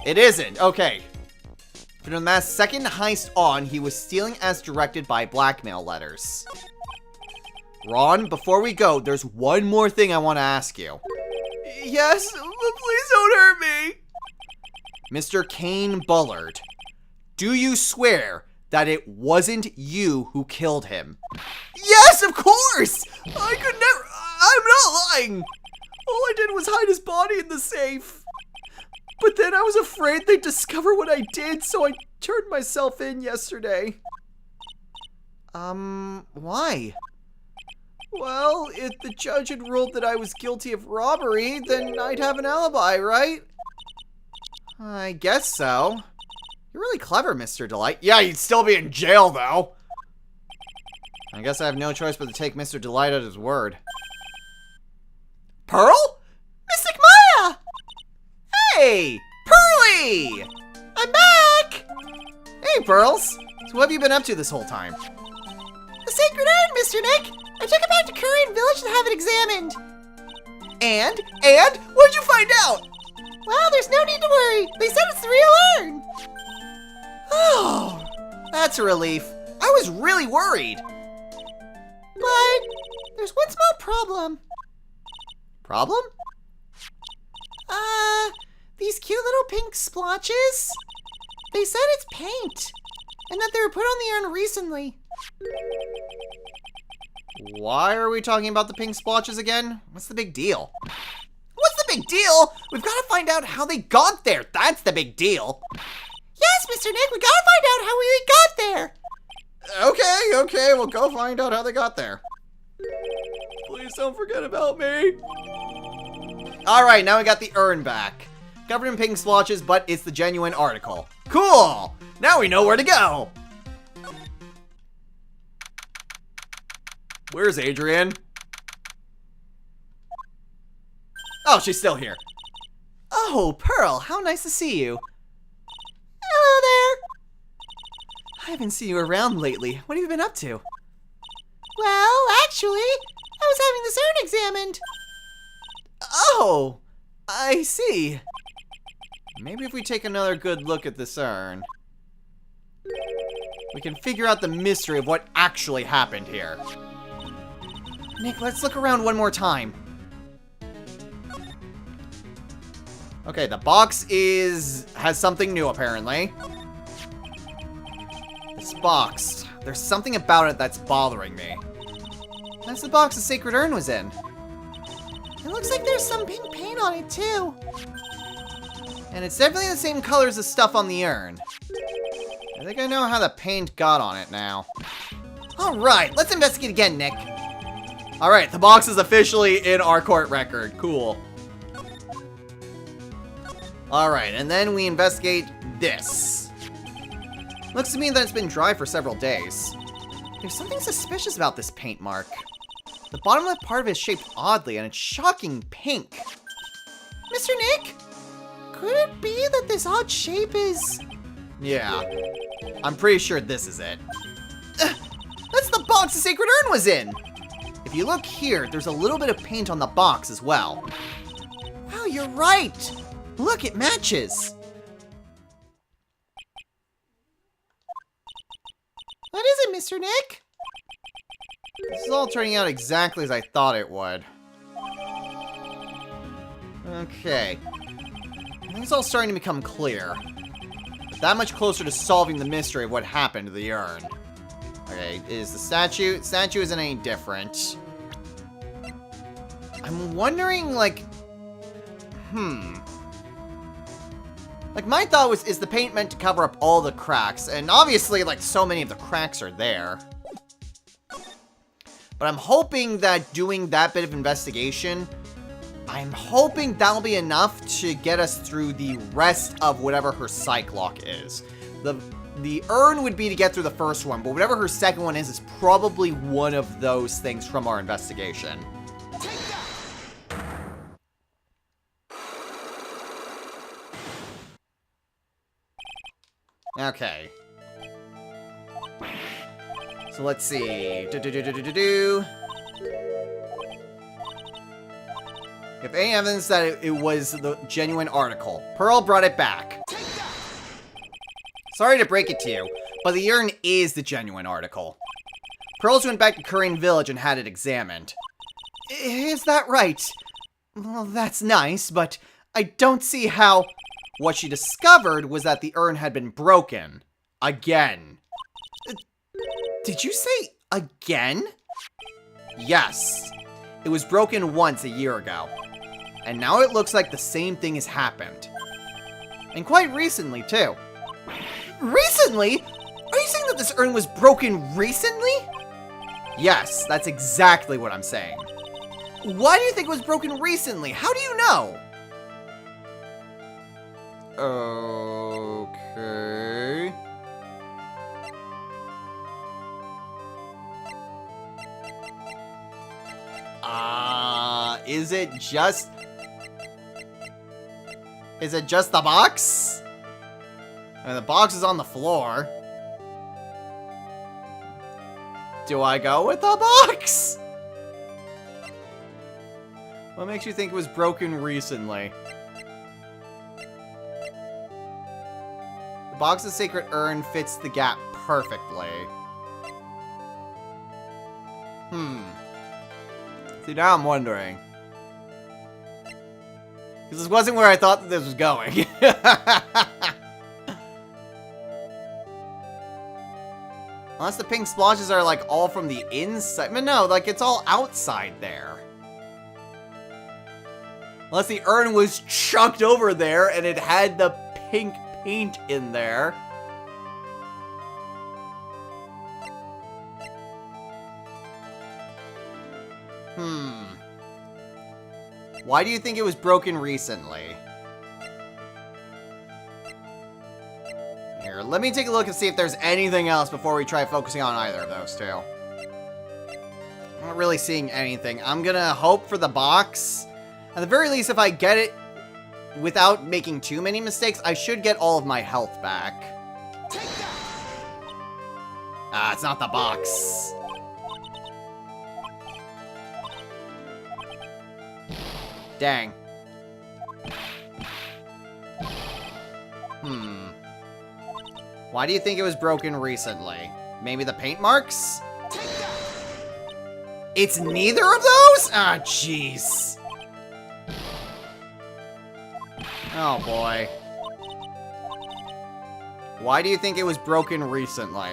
It isn't, okay. From the second heist on, he was stealing as directed by blackmail letters. Ron, before we go, there's one more thing I want to ask you. Yes, but please don't hurt me. Mr. Kane Bullard, do you swear that it wasn't you who killed him? Yes, of course! I could never... I'm not lying! All I did was hide his body in the safe. But then I was afraid they'd discover what I did, so I turned myself in yesterday. Why? Well, if the judge had ruled that I was guilty of robbery, then I'd have an alibi, right? I guess so. You're really clever, Mr. Delight. Yeah, you'd still be in jail, though. I guess I have no choice but to take Mr. Delight at his word. Pearl? Mystic Maya! Hey! Pearly! I'm back! Hey, Pearls. So what have you been up to this whole time? The sacred urn, Mr. Nick! I took it back to Korean Village to have it examined. And? What'd you find out? Well, there's no need to worry. They said it's the real urn. Oh, that's a relief. I was really worried. But there's one small problem. Problem? These cute little pink splotches? They said it's paint, and that they were put on the urn recently. Why are we talking about the pink splotches again? What's the big deal? What's the big deal? We've got to find out how they got there. That's the big deal. Yes, Mr. Nick, we gotta find out how we got there. Okay, we'll go find out how they got there. Please don't forget about me. Alright, now we got the urn back. Covered in pink splotches, but it's the genuine article. Cool! Now we know where to go. Where's Adrian? Oh, she's still here. Oh, Pearl, how nice to see you. Hello there. I haven't seen you around lately. What have you been up to? Well, actually, I was having this urn examined. Oh, I see. Maybe if we take another good look at this urn, we can figure out the mystery of what actually happened here. Nick, let's look around one more time. Okay, the box has something new apparently. This box, there's something about it that's bothering me. That's the box the sacred urn was in. It looks like there's some pink paint on it too. And it's definitely the same color as the stuff on the urn. I think I know how the paint got on it now. Alright, let's investigate again, Nick. Alright, the box is officially in our court record. Cool. Alright, and then we investigate this. Looks to me that it's been dry for several days. There's something suspicious about this paint mark. The bottom left part of it is shaped oddly, and it's shocking pink. Mr. Nick? Could it be that this odd shape is... Yeah, I'm pretty sure this is it. That's the box the sacred urn was in! If you look here, there's a little bit of paint on the box as well. Wow, you're right! Look, it matches! What is it, Mr. Nick? This is all turning out exactly as I thought it would. Okay. It's all starting to become clear. But that much closer to solving the mystery of what happened to the urn. Okay, is the statue? Statue isn't any different. I'm wondering, like... Like, my thought was, is the paint meant to cover up all the cracks? And obviously, like, so many of the cracks are there. But I'm hoping that doing that bit of investigation, I'm hoping that'll be enough to get us through the rest of whatever her Cyclock is. The urn would be to get through the first one, but whatever her second one is probably one of those things from our investigation. Okay. So let's see. If any evidence that it was the genuine article, Pearl brought it back. Sorry to break it to you, but the urn is the genuine article. Pearls went back to Korean Village and had it examined. Is that right? Well, that's nice, but I don't see how... What she discovered was that the urn had been broken. Again. Did you say again? Yes. It was broken once a year ago. And now it looks like the same thing has happened. And quite recently, too. Recently? Are you saying that this urn was broken recently? Yes, that's exactly what I'm saying. Why do you think it was broken recently? How do you know? Okay. Is it just... Is it just the box? And the box is on the floor. Do I go with the box? What makes you think it was broken recently? The box's sacred urn fits the gap perfectly. See, now I'm wondering. Because this wasn't where I thought that this was going. Unless the pink splotches are, like, all from the inside. But no, like, it's all outside there. Unless the urn was chucked over there and it had the pink paint in there. Why do you think it was broken recently? Here, let me take a look and see if there's anything else before we try focusing on either of those two. I'm not really seeing anything. I'm gonna hope for the box. At the very least, if I get it without making too many mistakes, I should get all of my health back. Ah, it's not the box. Dang. Why do you think it was broken recently? Maybe the paint marks? It's neither of those? Ah, jeez. Oh, boy. Why do you think it was broken recently?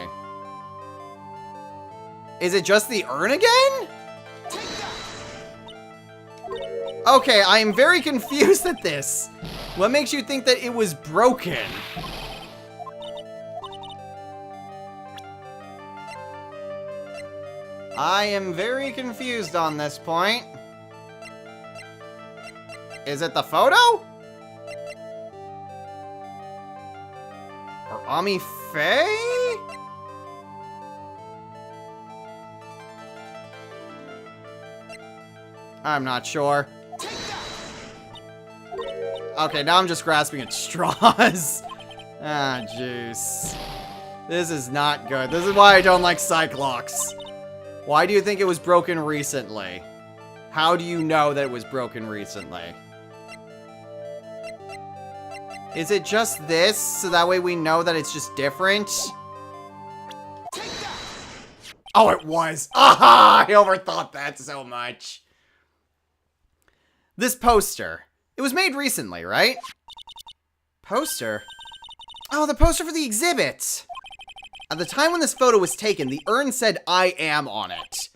Is it just the urn again? Okay, I am very confused at this. What makes you think that it was broken? I am very confused on this point. Is it the photo? Or Ami Faye? I'm not sure. Okay, now I'm just grasping at straws. Ah, jeez. This is not good. This is why I don't like Cyclops. Why do you think it was broken recently? How do you know that it was broken recently? Is it just this, so that way we know that it's just different? Oh, it was! Aha! I overthought that so much. This poster. It was made recently, right? Poster? Oh, the poster for the exhibit! At the time when this photo was taken, the urn said I am on it.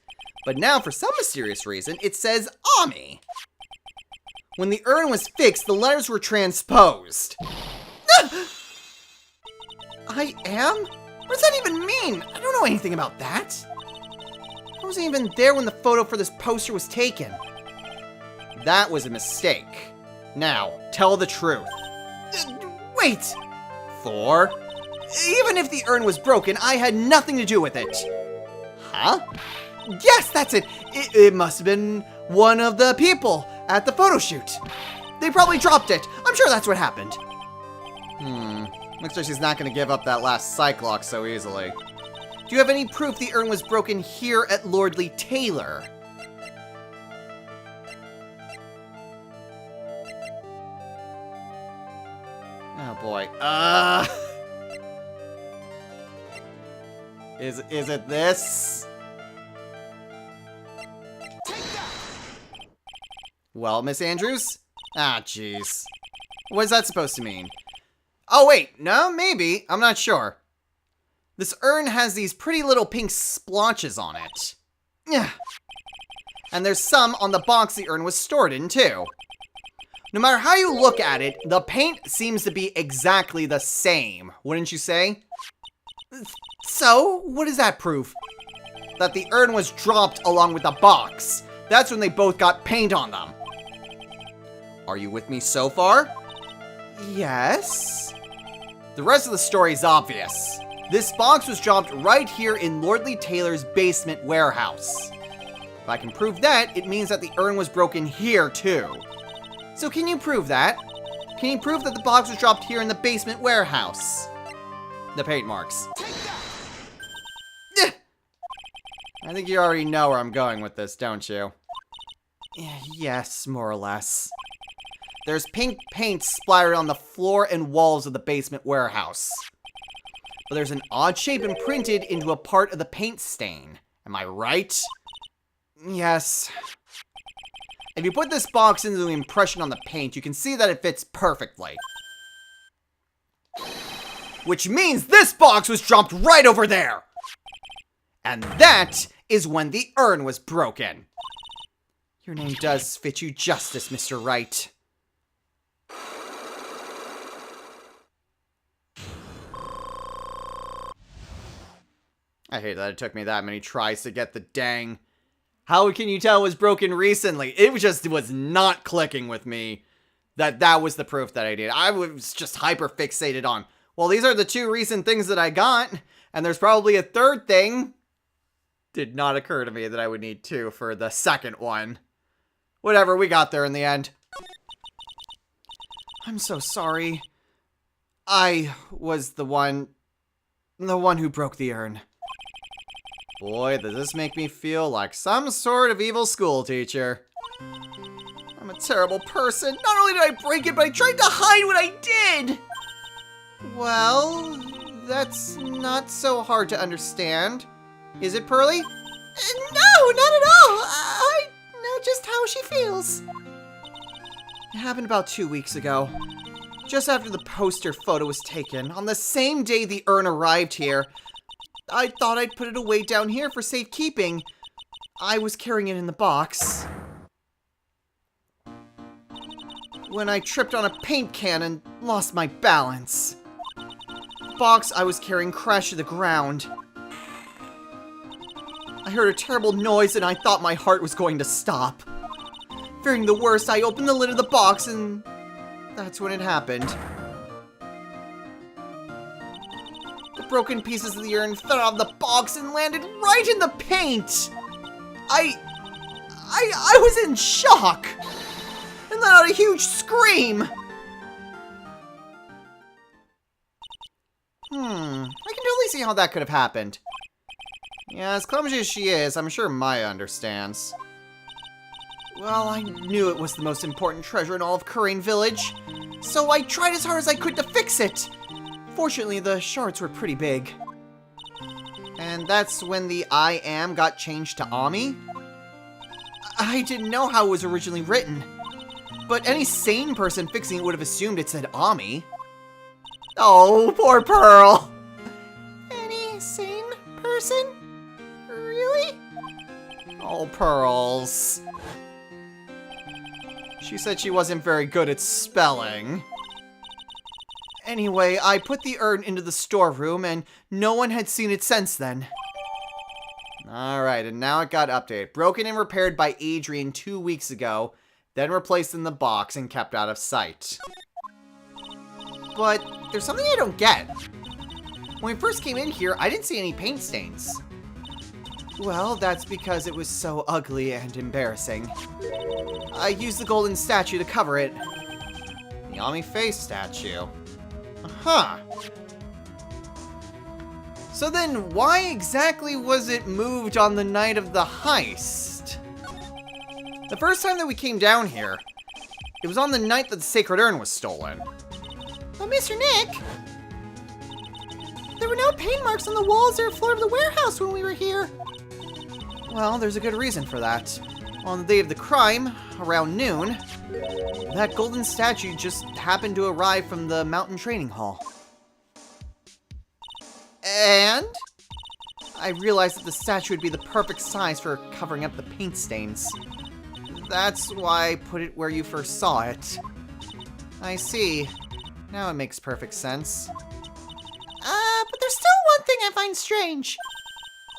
But now, for some mysterious reason, it says Ami. When the urn was fixed, the letters were transposed. I am? What does that even mean? I don't know anything about that. I wasn't even there when the photo for this poster was taken. That was a mistake. Now, tell the truth. Wait! 4. Even if the urn was broken, I had nothing to do with it. Huh? Yes, that's it. It must have been one of the people at the photo shoot. They probably dropped it. I'm sure that's what happened. Looks like she's not going to give up that last Cyclox so easily. Do you have any proof the urn was broken here at Lordly Taylor? Oh boy. Is it this? Well, Miss Andrews? Ah, jeez. What is that supposed to mean? Oh, wait. No, maybe. I'm not sure. This urn has these pretty little pink splotches on it. Yeah. And there's some on the box the urn was stored in, too. No matter how you look at it, the paint seems to be exactly the same, wouldn't you say? So, what does that prove? That the urn was dropped along with the box. That's when they both got paint on them. Are you with me so far? Yes. The rest of the story is obvious. This box was dropped right here in Lordly Taylor's basement warehouse. If I can prove that, it means that the urn was broken here too. So can you prove that? Can you prove that the box was dropped here in the basement warehouse? The paint marks. I think you already know where I'm going with this, don't you? Yes, more or less. There's pink paint splattered on the floor and walls of the basement warehouse. But there's an odd shape imprinted into a part of the paint stain. Am I right? Yes. If you put this box into the impression on the paint, you can see that it fits perfectly. Which means this box was dropped right over there! And that is when the urn was broken. Your name does fit you justice, Mr. Wright. I hate that it took me that many tries to get the dang. How can you tell it was broken recently? It just was not clicking with me that was the proof that I did. I was just hyper fixated on, well, these are the two recent things that I got, and there's probably a third thing. Did not occur to me that I would need two for the second one. Whatever, we got there in the end. I'm so sorry. I was the one who broke the urn. Boy, does this make me feel like some sort of evil school teacher. I'm a terrible person. Not only did I break it, but I tried to hide what I did. Well, that's not so hard to understand. Is it, Pearly? No, not at all. I know just how she feels. It happened about 2 weeks ago. Just after the poster photo was taken, on the same day the urn arrived here, I thought I'd put it away down here for safekeeping. I was carrying it in the box when I tripped on a paint can and lost my balance. The box I was carrying crashed to the ground. I heard a terrible noise and I thought my heart was going to stop. Fearing the worst, I opened the lid of the box and that's when it happened. The broken pieces of the urn fell out of the box and landed right in the paint! I was in shock! And let out a huge scream! I can totally see how that could have happened. Yeah, as clumsy as she is, I'm sure Maya understands. Well, I knew it was the most important treasure in all of Kurain Village, so I tried as hard as I could to fix it. Fortunately, the shards were pretty big. And that's when the I am got changed to Ami? I didn't know how it was originally written, but any sane person fixing it would have assumed it said Ami. Oh, poor Pearl! Any sane person? Really? Oh, Pearls. She said she wasn't very good at spelling. Anyway, I put the urn into the storeroom, and no one had seen it since then. Alright, and now it got updated. Broken and repaired by Adrian 2 weeks ago, then replaced in the box and kept out of sight. But there's something I don't get. When we first came in here, I didn't see any paint stains. Well, that's because it was so ugly and embarrassing. I used the golden statue to cover it. The Ami face statue. Huh. So then, why exactly was it moved on the night of the heist? The first time that we came down here, it was on the night that the sacred urn was stolen. But Mr. Nick, there were no paint marks on the walls or floor of the warehouse when we were here. Well, there's a good reason for that. On the day of the crime, around noon, that golden statue just happened to arrive from the mountain training hall. And I realized that the statue would be the perfect size for covering up the paint stains. That's why I put it where you first saw it. I see. Now it makes perfect sense. But there's still one thing I find strange.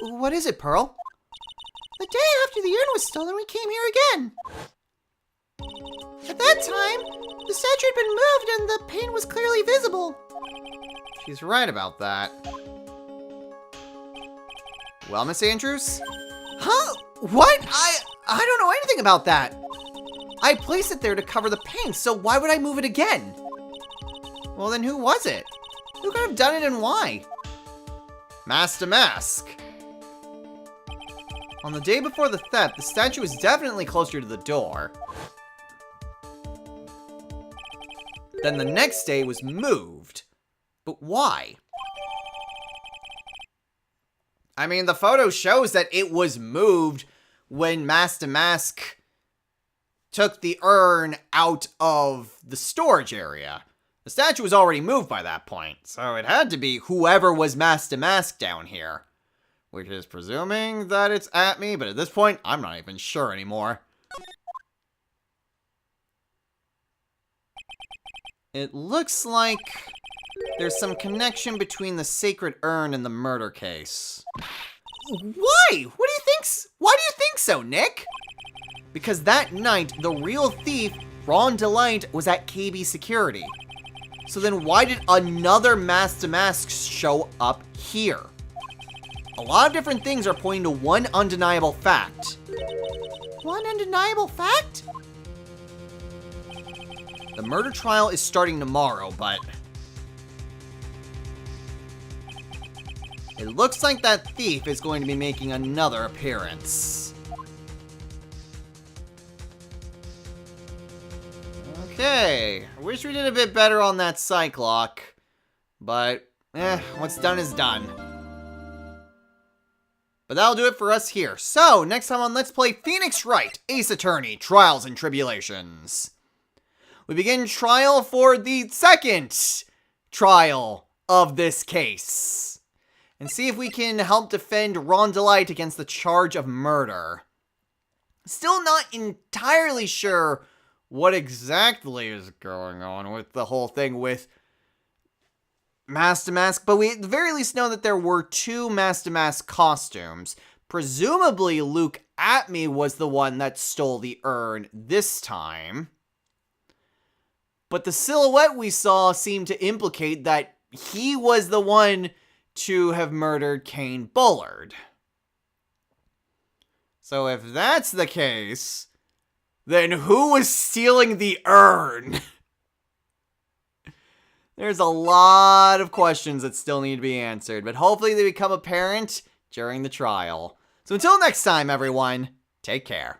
What is it, Pearl? The day after the urn was stolen, we came here again. At that time, the statue had been moved and the paint was clearly visible. She's right about that. Well, Miss Andrews? Huh? What? I don't know anything about that. I placed it there to cover the paint, so why would I move it again? Well, then who was it? Who could have done it and why? Mask to Mask. On the day before the theft, the statue was definitely closer to the door. Then the next day was moved. But why? I mean, the photo shows that it was moved when Mask to Mask took the urn out of the storage area. The statue was already moved by that point, so it had to be whoever was Mask to Mask down here. Which is presuming that it's at me, but at this point, I'm not even sure anymore. It looks like there's some connection between the sacred urn and the murder case. Why? Why do you think so, Nick? Because that night, the real thief, Ron Delight, was at KB Security. So then why did another Mask to Mask show up here? A lot of different things are pointing to one undeniable fact. One undeniable fact? The murder trial is starting tomorrow, but it looks like that thief is going to be making another appearance. Okay, I wish we did a bit better on that psych lock, but what's done is done. But that'll do it for us here. So, next time on Let's Play Phoenix Wright, Ace Attorney, Trials and Tribulations. We begin trial for the second trial of this case. And see if we can help defend Ron Delight against the charge of murder. Still not entirely sure what exactly is going on with the whole thing with Mask to Mask, but we at the very least know that there were two Mask to Mask costumes. Presumably, Luke Atme was the one that stole the urn this time. But the silhouette we saw seemed to implicate that he was the one to have murdered Kane Bullard. So if that's the case, then who was stealing the urn? There's a lot of questions that still need to be answered, but hopefully they become apparent during the trial. So until next time, everyone, take care.